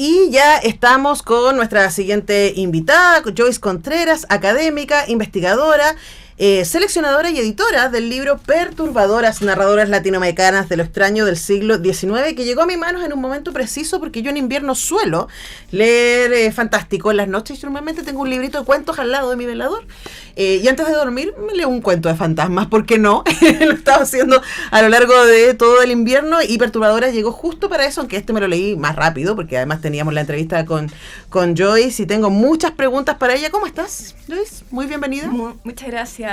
Y ya estamos con nuestra siguiente invitada, Joyce Contreras, académica, investigadora, seleccionadora y editora del libro Perturbadoras, narradoras latinoamericanas de lo extraño del siglo XIX, que llegó a mis manos en un momento preciso porque yo en invierno suelo leer fantástico en las noches. Yo normalmente tengo un librito de cuentos al lado de mi velador y antes de dormir me leo un cuento de fantasmas, ¿por qué no? Lo estaba haciendo a lo largo de todo el invierno y Perturbadoras llegó justo para eso, aunque me lo leí más rápido porque además teníamos la entrevista con Joyce y tengo muchas preguntas para ella. ¿Cómo estás, Joyce? Muy bienvenida. Muchas gracias,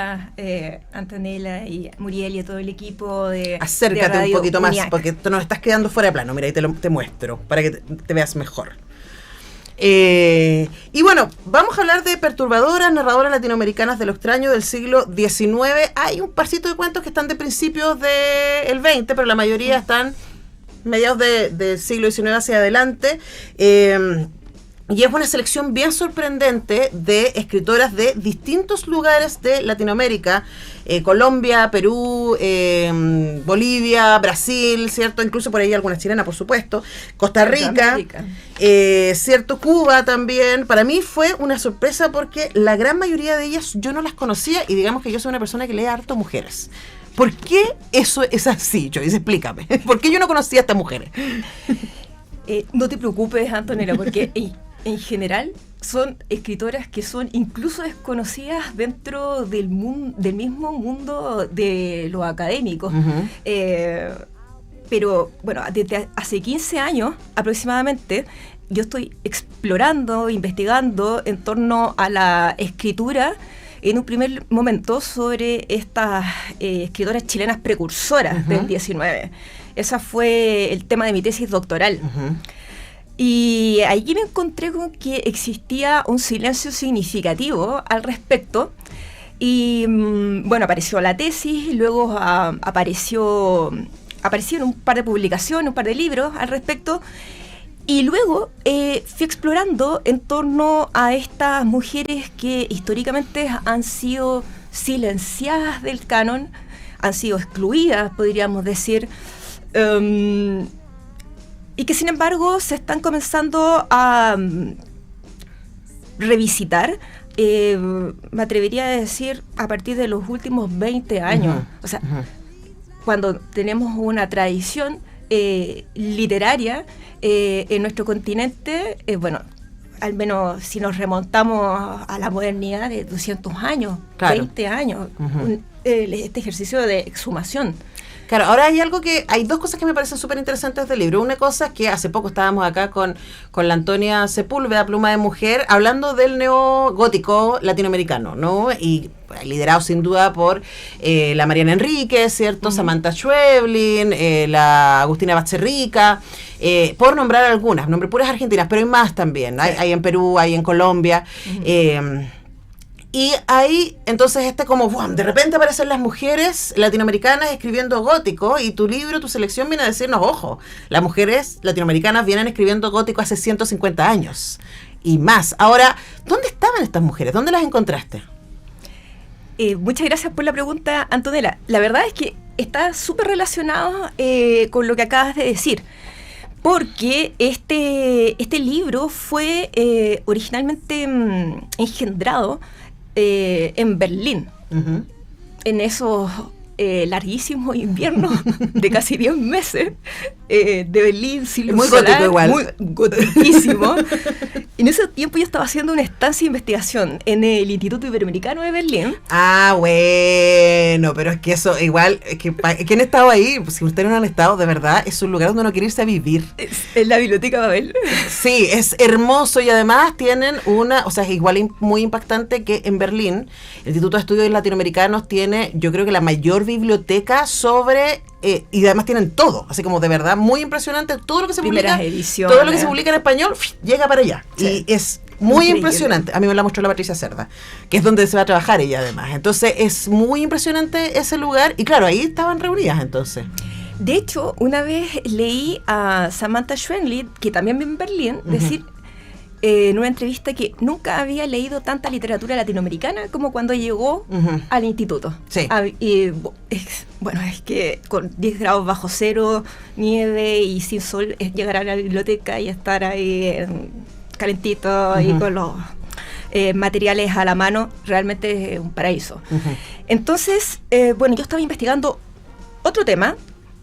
Antonella y Muriel y a todo el equipo de Acércate de un poquito más, UNIAC. porque nos estás quedando fuera de plano. Mira, ahí te muestro, para que te veas mejor. Y bueno, vamos a hablar de Perturbadoras, narradoras latinoamericanas de lo extraño del siglo XIX. Hay un parcito de cuentos que están de principios del XX, pero la mayoría están mediados del siglo XIX hacia adelante. Y es una selección bien sorprendente de escritoras de distintos lugares de Latinoamérica, Colombia, Perú, Bolivia, Brasil, ¿cierto? Incluso por ahí alguna chilena, por supuesto, Costa Rica, ¿cierto? Cuba también. Para mí fue una sorpresa porque la gran mayoría de ellas yo no las conocía y digamos que yo soy una persona que lee harto mujeres. ¿Por qué eso es así, Joyce? Explícame. ¿Por qué yo no conocía a estas mujeres? No te preocupes, Antonella, porque en general son escritoras que son incluso desconocidas dentro del mismo mundo de los académicos. Uh-huh. Pero bueno, desde hace 15 años aproximadamente yo estoy explorando, investigando en torno a la escritura en un primer momento sobre estas escritoras chilenas precursoras del 19. Ese fue el tema de mi tesis doctoral. Uh-huh. Y allí me encontré con que existía un silencio significativo al respecto. Y bueno, apareció la tesis, y luego aparecieron un par de publicaciones, un par de libros al respecto. Y luego fui explorando en torno a estas mujeres que históricamente han sido silenciadas del canon, han sido excluidas, podríamos decir, y que sin embargo se están comenzando a revisitar, me atrevería a decir, a partir de los últimos 20 años. Uh-huh. O sea, uh-huh. Cuando tenemos una tradición literaria en nuestro continente, bueno, al menos si nos remontamos a la modernidad de 200 años, claro. 20 años, uh-huh. Este ejercicio de exhumación. Claro, ahora hay dos cosas que me parecen súper interesantes del libro. Una cosa es que hace poco estábamos acá con la Antonia Sepúlveda, Pluma de Mujer, hablando del neogótico latinoamericano, ¿no? Y liderado sin duda por la Mariana Enríquez, ¿cierto? Uh-huh. Samantha Schweblin, la Agustina Batzerrica, por nombrar algunas, nombre puras argentinas, pero hay más también. Sí. Hay en Perú, hay en Colombia. Uh-huh. Y ahí, entonces, como ¡bum!, de repente aparecen las mujeres latinoamericanas escribiendo gótico, y tu libro, tu selección viene a decirnos, ojo, las mujeres latinoamericanas vienen escribiendo gótico hace 150 años y más. Ahora, ¿dónde estaban estas mujeres? ¿Dónde las encontraste? Muchas gracias por la pregunta, Antonella. La verdad es que está súper relacionado con lo que acabas de decir, porque este libro fue originalmente engendrado en Berlín, uh-huh. En esos larguísimos inviernos de casi 10 meses de Berlín, sin muy solar, gótico igual. Muy gotiquísimo. En ese tiempo yo estaba haciendo una estancia de investigación en el Instituto Iberoamericano de Berlín. Ah, bueno, pero es que eso igual, es que ¿quién ha estado ahí? Pues si ustedes no han estado, de verdad, es un lugar donde uno quiere irse a vivir. Es la Biblioteca Babel. Sí, es hermoso y además tienen o sea, es igual muy impactante que en Berlín, el Instituto de Estudios Latinoamericanos tiene, yo creo que la mayor biblioteca sobre, y además tienen todo, así como de verdad, muy impresionante, todo lo que se Primeras publica, ediciones. todo lo que se publica en español, llega para allá, sí. Y es muy increíble. Impresionante. A mí me la mostró la Patricia Cerda, que es donde se va a trabajar ella además, entonces es muy impresionante ese lugar, y claro, ahí estaban reunidas entonces. De hecho, una vez leí a Samantha Schweblin, que también vive en Berlín, uh-huh. decir en una entrevista que nunca había leído tanta literatura latinoamericana como cuando llegó al instituto. Sí. Bueno, es que con 10 grados bajo cero, nieve y sin sol, es llegar a la biblioteca y estar ahí calentito y con los materiales a la mano, realmente es un paraíso. Entonces, bueno, yo estaba investigando otro tema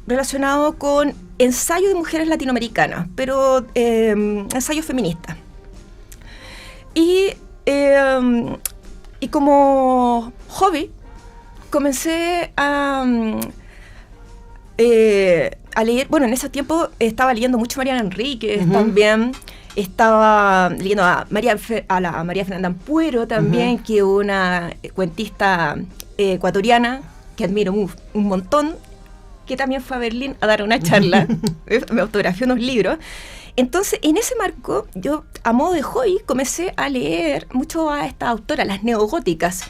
relacionado con ensayo de mujeres latinoamericanas, pero ensayo feminista. Y como hobby comencé a leer. Bueno, en ese tiempo estaba leyendo mucho Mariana Enríquez también. Estaba leyendo a la María Fernanda Ampuero también, que es una cuentista ecuatoriana que admiro un montón, que también fue a Berlín a dar una charla. Me autografió unos libros. Entonces, en ese marco, yo, a modo de hobby, comencé a leer mucho a estas autoras, las neogóticas.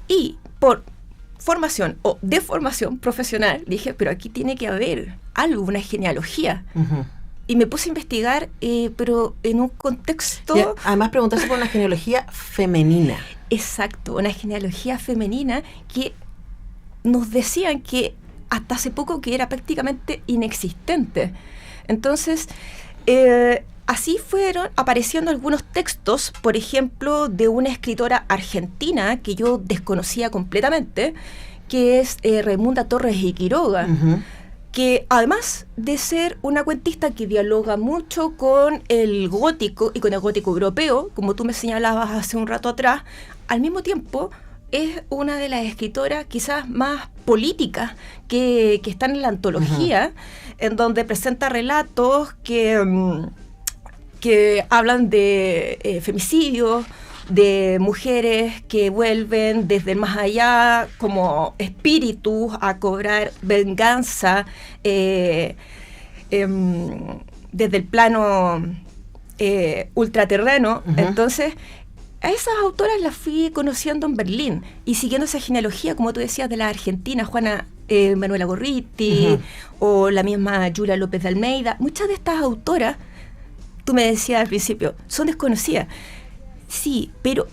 Y por formación o deformación profesional, dije, pero aquí tiene que haber algo, una genealogía. Y me puse a investigar, pero en un contexto... Y además preguntarse por una genealogía femenina. Exacto, una genealogía femenina que nos decían que hasta hace poco que era prácticamente inexistente. Entonces, así fueron apareciendo algunos textos, por ejemplo, de una escritora argentina que yo desconocía completamente, que es Raimunda Torres y Quiroga, que además de ser una cuentista que dialoga mucho con el gótico y con el gótico europeo, como tú me señalabas hace un rato atrás, al mismo tiempo es una de las escritoras quizás más políticas que están en la antología, en donde presenta relatos que hablan de femicidios, de mujeres que vuelven desde el más allá como espíritus a cobrar venganza desde el plano ultraterreno. Entonces, a esas autoras las fui conociendo en Berlín y siguiendo esa genealogía, como tú decías, de la Argentina, Juana Manuela Gorriti o la misma Julia López de Almeida. Muchas de estas autoras, tú me decías al principio, son desconocidas. Sí, pero...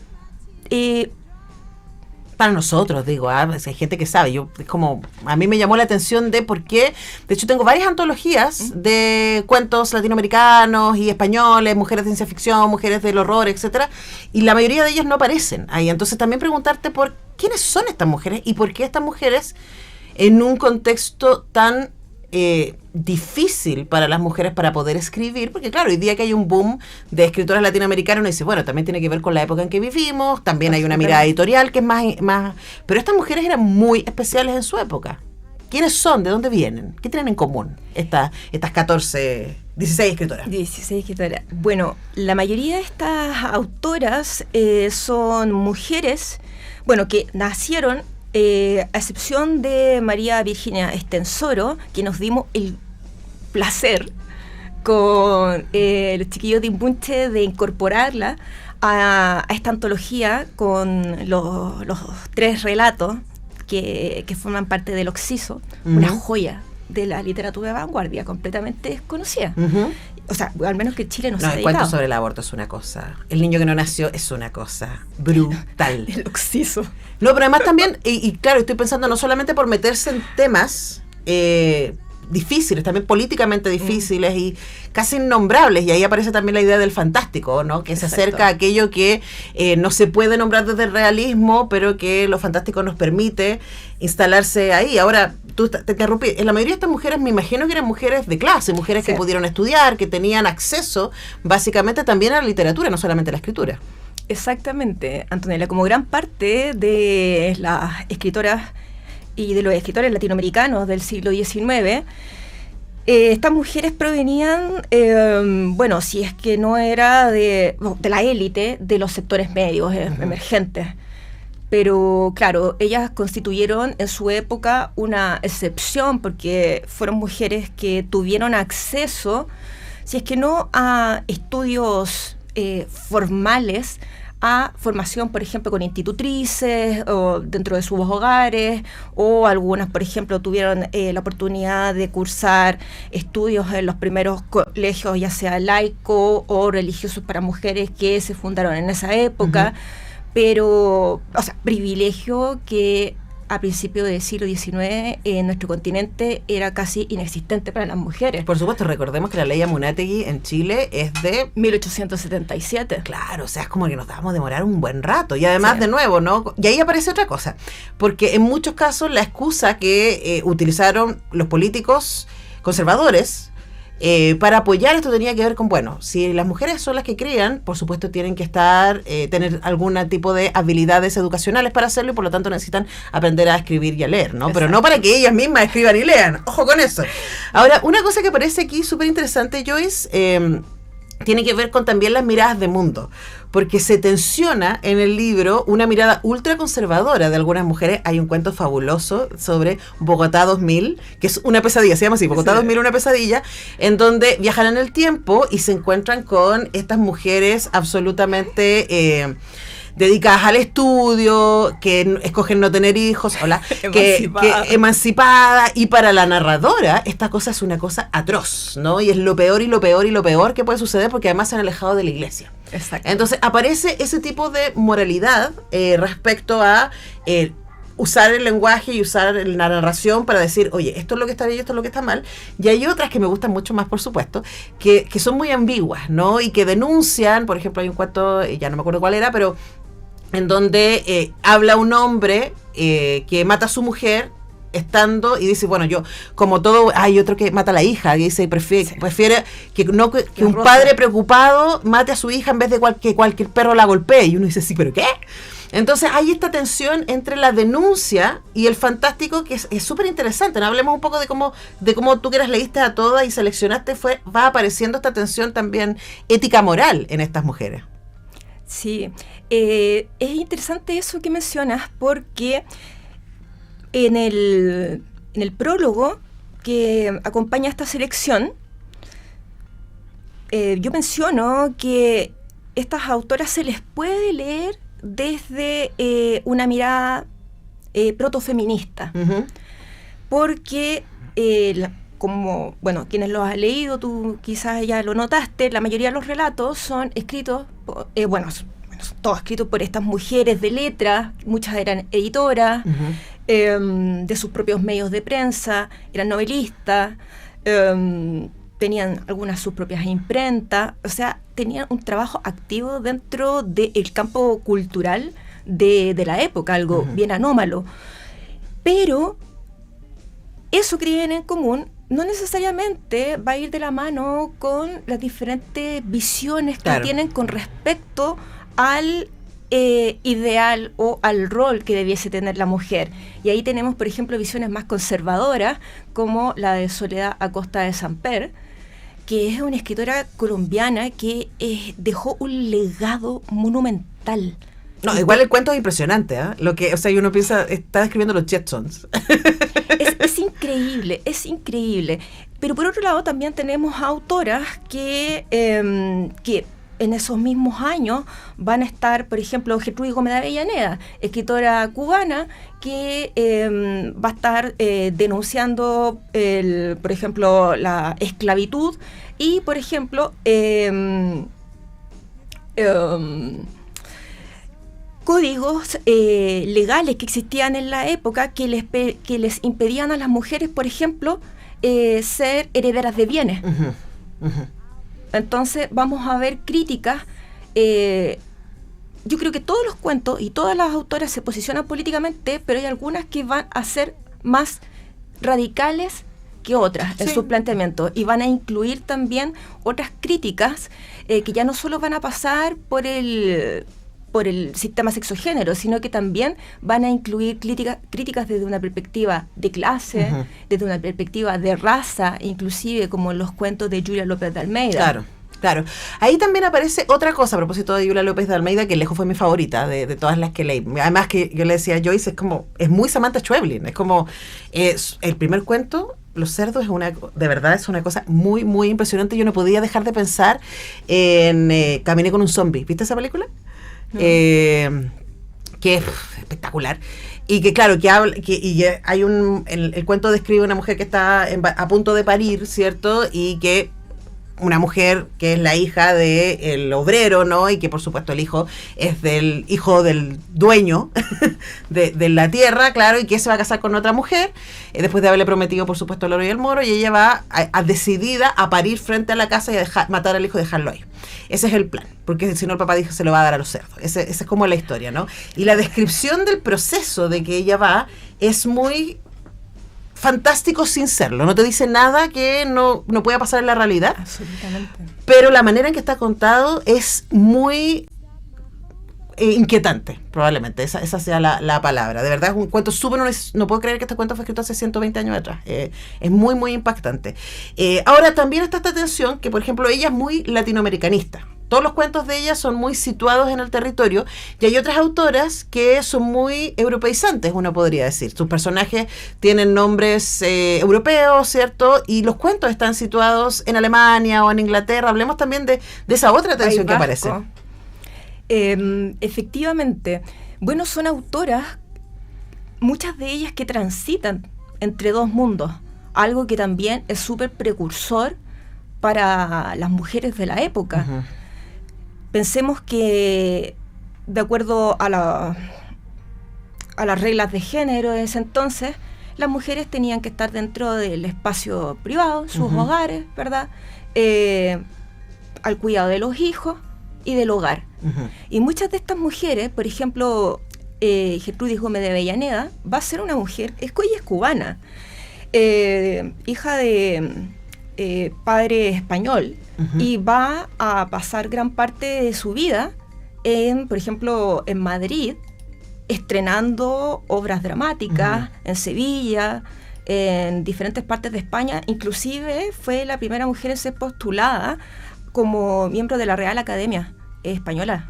para nosotros, digo, hay gente que sabe. Yo, es como, a mí me llamó la atención de por qué. De hecho, tengo varias antologías de cuentos latinoamericanos y españoles, mujeres de ciencia ficción, mujeres del horror, etcétera, y la mayoría de ellas no aparecen ahí. Entonces, también preguntarte por quiénes son estas mujeres y por qué estas mujeres, en un contexto tan difícil para las mujeres para poder escribir, porque claro, hoy día que hay un boom de escritoras latinoamericanas, uno dice, bueno, también tiene que ver con la época en que vivimos, también hay una mirada editorial que es más, pero estas mujeres eran muy especiales en su época. ¿Quiénes son? ¿De dónde vienen? ¿Qué tienen en común estas 16 escritoras? 16 escritoras. Bueno, la mayoría de estas autoras son mujeres, bueno, que nacieron, a excepción de María Virginia Estensoro, que nos dimos el placer con los chiquillos de Impunche de incorporarla a esta antología con los 3 relatos que forman parte del Oxiso, una joya de la literatura de vanguardia, completamente desconocida. O sea, al menos que Chile no se ha dedicado. El cuento sobre el aborto es una cosa. El niño que no nació es una cosa brutal. El Oxiso. No, pero además también, y claro, estoy pensando no solamente por meterse en temas difíciles, también políticamente difíciles y casi innombrables, y ahí aparece también la idea del fantástico, ¿no? Que se acerca a aquello que no se puede nombrar desde el realismo, pero que lo fantástico nos permite instalarse ahí. Ahora, tú te interrumpí, en la mayoría de estas mujeres me imagino que eran mujeres de clase, mujeres que pudieron estudiar, que tenían acceso básicamente también a la literatura, no solamente a la escritura. Exactamente, Antonella, como gran parte de las escritoras y de los escritores latinoamericanos del siglo XIX, estas mujeres provenían, bueno, si es que no era de la élite, de los sectores medios emergentes. Pero claro, ellas constituyeron en su época una excepción porque fueron mujeres que tuvieron acceso, si es que no a estudios formales, a formación, por ejemplo, con institutrices o dentro de sus hogares, o algunas, por ejemplo, tuvieron la oportunidad de cursar estudios en los primeros colegios, ya sea laico o religiosos para mujeres que se fundaron en esa época, pero, o sea, privilegio que a principios del siglo XIX en nuestro continente era casi inexistente para las mujeres. Por supuesto, recordemos que la ley Amunátegui en Chile es de 1877. Claro, o sea, es como que nos vamos a demorar un buen rato. Y además, de nuevo, ¿no? Y ahí aparece otra cosa. Porque en muchos casos la excusa que utilizaron los políticos conservadores para apoyar esto tenía que ver con, bueno, si las mujeres son las que crían, por supuesto tienen que tener algún tipo de habilidades educacionales para hacerlo y por lo tanto necesitan aprender a escribir y a leer, ¿no? Exacto. Pero no para que ellas mismas escriban y lean. Ojo con eso. Ahora, una cosa que aparece aquí súper interesante, Joyce, tiene que ver con también las miradas de mundo, porque se tensiona en el libro una mirada ultra conservadora de algunas mujeres. Hay un cuento fabuloso sobre Bogotá 2000, que es una pesadilla, se llama así, Bogotá 2000, una pesadilla, en donde viajan en el tiempo y se encuentran con estas mujeres absolutamente dedicadas al estudio, que escogen no tener hijos, emancipada, y para la narradora esta cosa es una cosa atroz, ¿no? Y es lo peor y lo peor y lo peor que puede suceder porque además se han alejado de la iglesia. Exacto. Entonces aparece ese tipo de moralidad respecto a usar el lenguaje y usar la narración para decir, oye, esto es lo que está bien y esto es lo que está mal. Y hay otras que me gustan mucho más, por supuesto, que son muy ambiguas, ¿no? Y que denuncian, por ejemplo, hay un cuento, ya no me acuerdo cuál era, pero en donde habla un hombre que mata a su mujer estando y dice, bueno, yo, como todo, hay otro que mata a la hija, y dice, prefiere que un padre preocupado mate a su hija en vez de que cualquier perro la golpee. Y uno dice, sí, ¿pero qué? Entonces hay esta tensión entre la denuncia y el fantástico que es súper interesante, ¿no? Hablemos un poco de cómo tú que las leíste a todas y seleccionaste, va apareciendo esta tensión también ética-moral en estas mujeres. Sí, es interesante eso que mencionas porque en el prólogo que acompaña esta selección, yo menciono que estas autoras se les puede leer desde una mirada protofeminista, porque como, bueno, quienes lo han leído, tú quizás ya lo notaste, la mayoría de los relatos son escritos, todos escritos por estas mujeres de letras, muchas eran editoras, de sus propios medios de prensa, eran novelistas, tenían algunas sus propias imprentas, o sea, tenían un trabajo activo dentro del campo cultural de la época, algo bien anómalo. Pero eso que tienen en común no necesariamente va a ir de la mano con las diferentes visiones que tienen con respecto al ideal o al rol que debiese tener la mujer. Y ahí tenemos, por ejemplo, visiones más conservadoras, como la de Soledad Acosta de Samper, que es una escritora colombiana que dejó un legado monumental. No, igual el cuento es impresionante, ¿eh? Y uno piensa, está escribiendo los Jetsons. Es increíble, es increíble. Pero por otro lado también tenemos autoras que en esos mismos años van a estar, por ejemplo, Gertrudis Gómez de Avellaneda, escritora cubana, que va a estar denunciando, por ejemplo, la esclavitud y, por ejemplo, códigos legales que existían en la época que les impedían a las mujeres, por ejemplo, ser herederas de bienes. Entonces vamos a ver críticas. Yo creo que todos los cuentos y todas las autoras se posicionan políticamente, pero hay algunas que van a ser más radicales que otras en sus planteamientos y van a incluir también otras críticas que ya no solo van a pasar por el sistema sexogénero, sino que también van a incluir críticas desde una perspectiva de clase, desde una perspectiva de raza, inclusive como los cuentos de Julia López de Almeida. Claro. Ahí también aparece otra cosa a propósito de Julia López de Almeida, que lejos fue mi favorita de todas las que leí. Además que yo le decía a Joyce, es muy Samantha Schweblin, es el primer cuento. Los cerdos de verdad es una cosa muy, muy impresionante. Yo no podía dejar de pensar en Caminé con un zombie. ¿Viste esa película? que es espectacular. Y que claro, que habla, hay el cuento describe una mujer que está a punto de parir, ¿cierto? Y que una mujer que es la hija del obrero, ¿no? Y que por supuesto el hijo es del hijo del dueño de la tierra, claro, y que se va a casar con otra mujer, después de haberle prometido por supuesto el oro y el moro, y ella va decidida a parir frente a la casa y a matar al hijo y dejarlo ahí. Ese es el plan, porque si no el papá dijo se lo va a dar a los cerdos. Esa es como la historia, ¿no? Y la descripción del proceso de que ella va es muy fantástico sin serlo, no te dice nada que no pueda pasar en la realidad. Absolutamente. Pero la manera en que está contado es muy inquietante, probablemente, esa sea la palabra. De verdad es un cuento súper, no puedo creer que este cuento fue escrito hace 120 años atrás. Es muy, muy impactante. Ahora también está esta tensión que, por ejemplo, ella es muy latinoamericanista. Todos los cuentos de ella son muy situados en el territorio, y hay otras autoras que son muy europeizantes, uno podría decir. Sus personajes tienen nombres europeos, ¿cierto? Y los cuentos están situados en Alemania o en Inglaterra. Hablemos también de esa otra tensión que aparece. Efectivamente. Bueno, son autoras, muchas de ellas que transitan entre dos mundos, algo que también es súper precursor para las mujeres de la época. Uh-huh. Pensemos que, de acuerdo a las reglas de género de ese entonces, las mujeres tenían que estar dentro del espacio privado, sus uh-huh. hogares, ¿verdad? Al cuidado de los hijos y del hogar. Uh-huh. Y muchas de estas mujeres, por ejemplo, Gertrudis Gómez de Avellaneda, va a ser una mujer, ella es cubana, hija de padre español, uh-huh. y va a pasar gran parte de su vida por ejemplo, en Madrid, estrenando obras dramáticas, uh-huh. en Sevilla, en diferentes partes de España. Inclusive fue la primera mujer en ser postulada como miembro de la Real Academia Española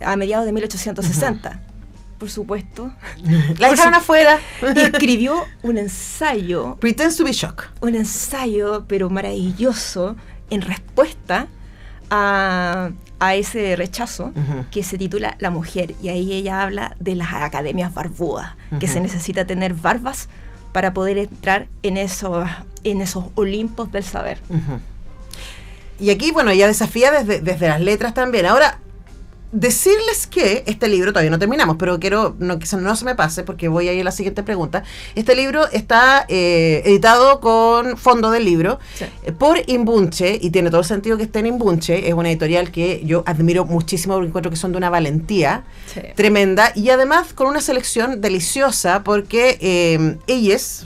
a mediados de 1860. Uh-huh. Por supuesto. La dejaron afuera. Y escribió un ensayo. Pretends to be shocked. Un ensayo, pero maravilloso, en respuesta a ese rechazo, uh-huh. que se titula La mujer. Y ahí ella habla de las academias barbudas, uh-huh. que se necesita tener barbas para poder entrar en esos Olimpos del saber. Uh-huh. Y aquí, bueno, ella desafía desde las letras también. Ahora, decirles que este libro, todavía no terminamos, pero quiero que no se me pase porque voy a ir a la siguiente pregunta. Este libro está editado con fondo del libro, sí. Por Inbunche, y tiene todo el sentido que esté en Inbunche. Es una editorial que yo admiro muchísimo porque encuentro que son de una valentía, sí. tremenda, y además con una selección deliciosa porque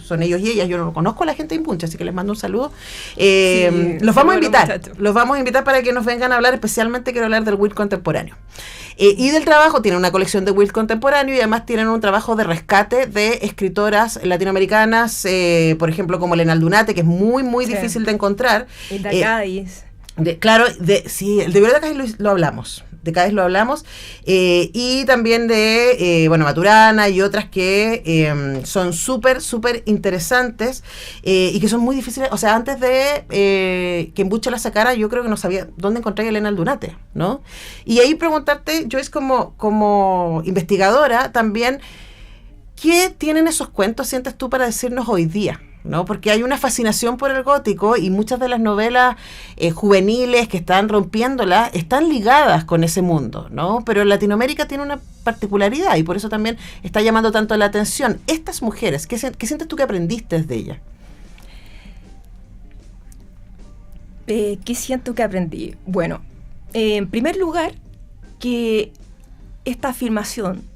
son ellos y ellas. Yo no conozco a la gente de Inbunche, así que les mando un saludo. Sí, los vamos a invitar para que nos vengan a hablar. Especialmente quiero hablar del Will contemporáneo. Y del trabajo, tienen una colección de Will contemporáneo y además tienen un trabajo de rescate de escritoras latinoamericanas, por ejemplo como Elena Aldunate, que es muy, muy sí. difícil de encontrar. Y de Cádiz. Claro, sí, el de Cádiz lo hablamos. De Cádiz lo hablamos, y también de Maturana y otras que son súper, súper interesantes, y que son muy difíciles. O sea, antes de que Inbunche la sacara, yo creo que no sabía dónde encontrar a Elena Aldunate, ¿no? Y ahí preguntarte, Joyce, como investigadora también, ¿qué tienen esos cuentos, sientes tú, para decirnos hoy día? ¿No? Porque hay una fascinación por el gótico y muchas de las novelas juveniles que están rompiéndola están ligadas con ese mundo, ¿no? Pero en Latinoamérica tiene una particularidad y por eso también está llamando tanto la atención. Estas mujeres, ¿qué sientes tú que aprendiste de ellas? ¿Qué siento que aprendí? Bueno, en primer lugar, que esta afirmación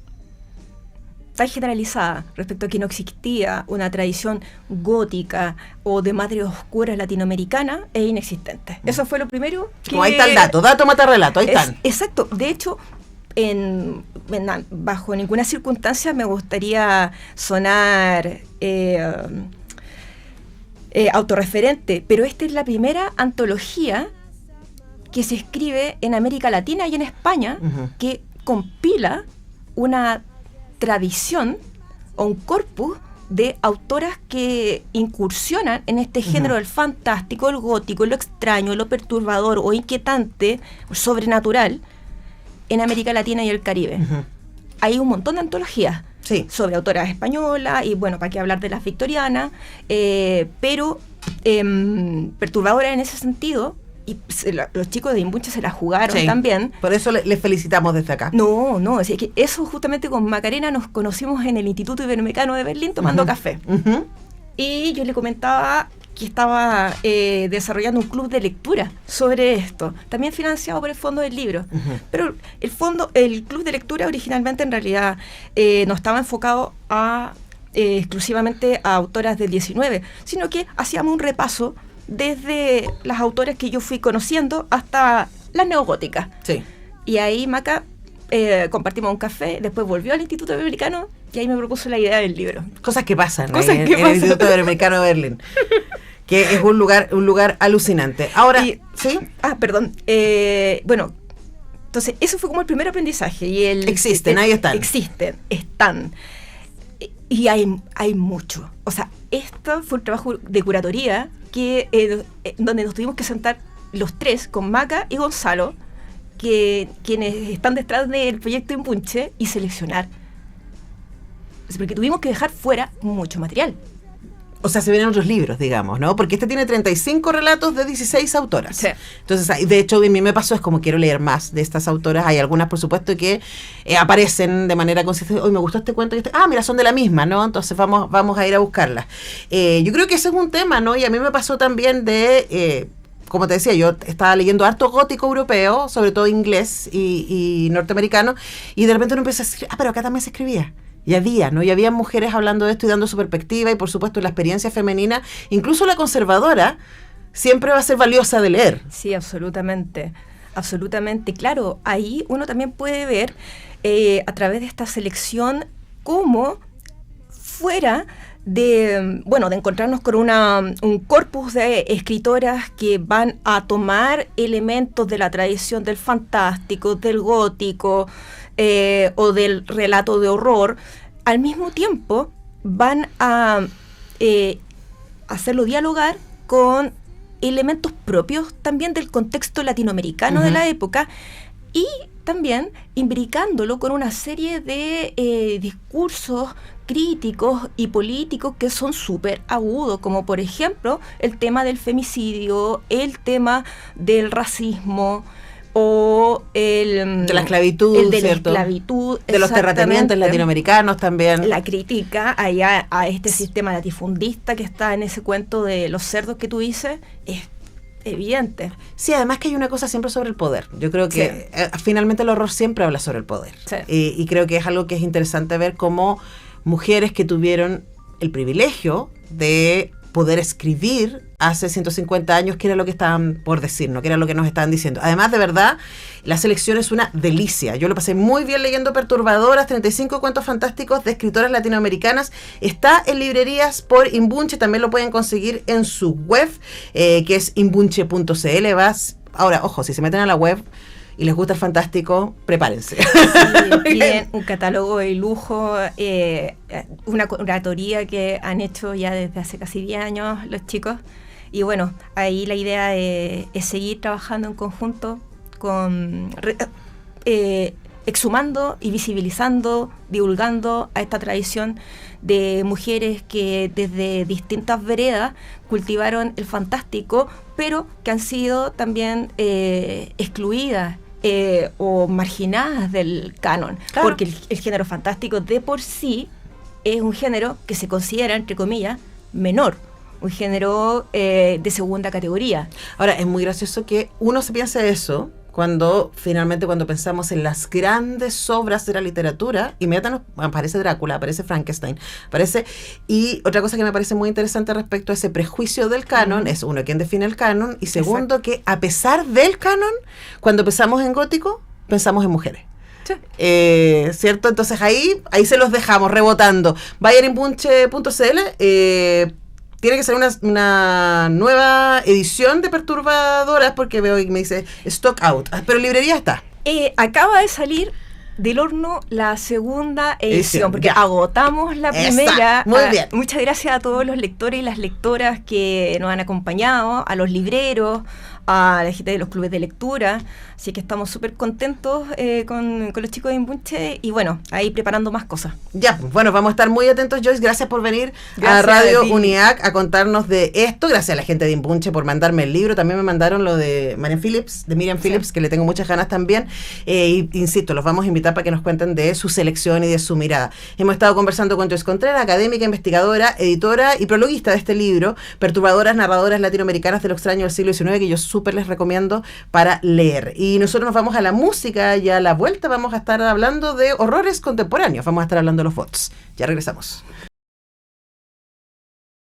tan generalizada respecto a que no existía una tradición gótica o de madre oscura latinoamericana es inexistente. Eso fue lo primero que... Ahí está el dato mata relato, ahí están. Exacto, de hecho, bajo ninguna circunstancia me gustaría sonar autorreferente, pero esta es la primera antología que se escribe en América Latina y en España, uh-huh. que compila una tradición o un corpus de autoras que incursionan en este género, uh-huh. del fantástico, el gótico, lo extraño, lo perturbador o inquietante, o sobrenatural, en América Latina y el Caribe. Uh-huh. Hay un montón de antologías sí. sobre autoras españolas, y bueno, para qué hablar de las victorianas, pero perturbadoras en ese sentido, y los chicos de Imbunche se la jugaron sí. también. Por eso les felicitamos desde acá. No, es que eso justamente con Macarena nos conocimos en el Instituto Iberoamericano de Berlín tomando café. Uh-huh. Y yo le comentaba que estaba desarrollando un club de lectura sobre esto, también financiado por el Fondo del Libro. Uh-huh. Pero el club de lectura originalmente en realidad no estaba enfocado exclusivamente a autoras del 19, sino que hacíamos un repaso desde las autoras que yo fui conociendo hasta las neogóticas. Sí. Y ahí Maca compartimos un café, después volvió al Instituto Iberoamericano y ahí me propuso la idea del libro. Cosas que pasan en el Instituto Iberoamericano de Berlín. Que es un lugar alucinante. Ahora, ¿sí? Perdón. Bueno, entonces eso fue como el primer aprendizaje. Existen. Están. Y hay mucho. O sea, esto fue un trabajo de curatoría donde nos tuvimos que sentar los tres con Maca y Gonzalo, quienes están detrás del proyecto Imbunche, y seleccionar. Porque tuvimos que dejar fuera mucho material. O sea, se vienen otros libros, digamos, ¿no? Porque este tiene 35 relatos de 16 autoras. Sí. Entonces, de hecho, a mí me pasó, es como quiero leer más de estas autoras. Hay algunas, por supuesto, que aparecen de manera consistente. Hoy me gustó este cuento. Mira, son de la misma, ¿no? Entonces vamos a ir a buscarlas. Yo creo que ese es un tema, ¿no? Y a mí me pasó también como te decía, yo estaba leyendo harto gótico europeo, sobre todo inglés y norteamericano, y de repente uno empieza a decir, pero acá también se escribía. Y había mujeres hablando de esto y dando su perspectiva, y por supuesto la experiencia femenina, incluso la conservadora, siempre va a ser valiosa de leer. Sí, absolutamente. Claro, ahí uno también puede ver a través de esta selección cómo fuera de encontrarnos con un corpus de escritoras que van a tomar elementos de la tradición del fantástico, del gótico, o del relato de horror, al mismo tiempo van a hacerlo dialogar con elementos propios también del contexto latinoamericano de la época, y también imbricándolo con una serie de discursos críticos y políticos que son súper agudos, como por ejemplo el tema del femicidio, el tema del racismo, o de la esclavitud, de ¿cierto? La esclavitud, de los terratenientes latinoamericanos también. La crítica allá a este sistema latifundista que está en ese cuento de los cerdos que tú dices es evidente. Sí, además que hay una cosa siempre sobre el poder. Yo creo que finalmente el horror siempre habla sobre el poder. Sí. Y creo que es algo que es interesante ver cómo mujeres que tuvieron el privilegio de poder escribir hace 150 años, qué era lo que estaban por decirnos, qué era lo que nos estaban diciendo. Además, de verdad, la selección es una delicia. Yo lo pasé muy bien leyendo Perturbadoras, 35 cuentos fantásticos de escritoras latinoamericanas. Está en librerías por Imbunche, también lo pueden conseguir en su web, que es imbunche.cl. Ahora, ojo, si se meten a la web y les gusta el fantástico, prepárense. Sí, tienen un catálogo de lujo, una curatoría que han hecho ya desde hace casi 10 años los chicos. Y bueno, ahí la idea es seguir trabajando en conjunto, exhumando y visibilizando, divulgando a esta tradición de mujeres que desde distintas veredas cultivaron el fantástico, pero que han sido también excluidas o marginadas del canon, claro. Porque el género fantástico de por sí es un género que se considera, entre comillas, menor, un género de segunda categoría. Ahora, es muy gracioso que uno se piense eso cuando pensamos en las grandes obras de la literatura. Inmediatamente aparece Drácula, aparece Frankenstein, y otra cosa que me parece muy interesante respecto a ese prejuicio del canon, es uno, ¿quién define el canon? Y segundo, exacto, que a pesar del canon, cuando pensamos en gótico, pensamos en mujeres. Sí. ¿Cierto? Entonces ahí se los dejamos rebotando. Vayan a imbunche.cl. Tiene que ser una nueva edición de Perturbadoras, porque veo y me dice stock out. Pero librería está. Acaba de salir Del Horno, la segunda Edición, edición, porque ya. agotamos la Esa, primera. muy bien. Muchas gracias a todos los lectores y las lectoras que nos han acompañado, a los libreros, a la gente de los clubes de lectura. Así que estamos súper contentos con los chicos de Imbunche y bueno, ahí preparando más cosas. Ya, pues, bueno, vamos a estar muy atentos, Joyce. Gracias por venir Gracias a Radio a ti. UNIAC a contarnos de esto. Gracias a la gente de Imbunche por mandarme el libro. También me mandaron lo de Miriam Phillips, que le tengo muchas ganas también. Y insisto, los vamos a invitar para que nos cuenten de su selección y de su mirada. Hemos estado conversando con Joyce Contreras, académica, investigadora, editora y prologuista de este libro, Perturbadoras narradoras latinoamericanas de lo extraño del siglo XIX, que yo súper les recomiendo para leer. Y nosotros nos vamos a la música y a la vuelta vamos a estar hablando de horrores contemporáneos. Vamos a estar hablando de los bots. Ya regresamos.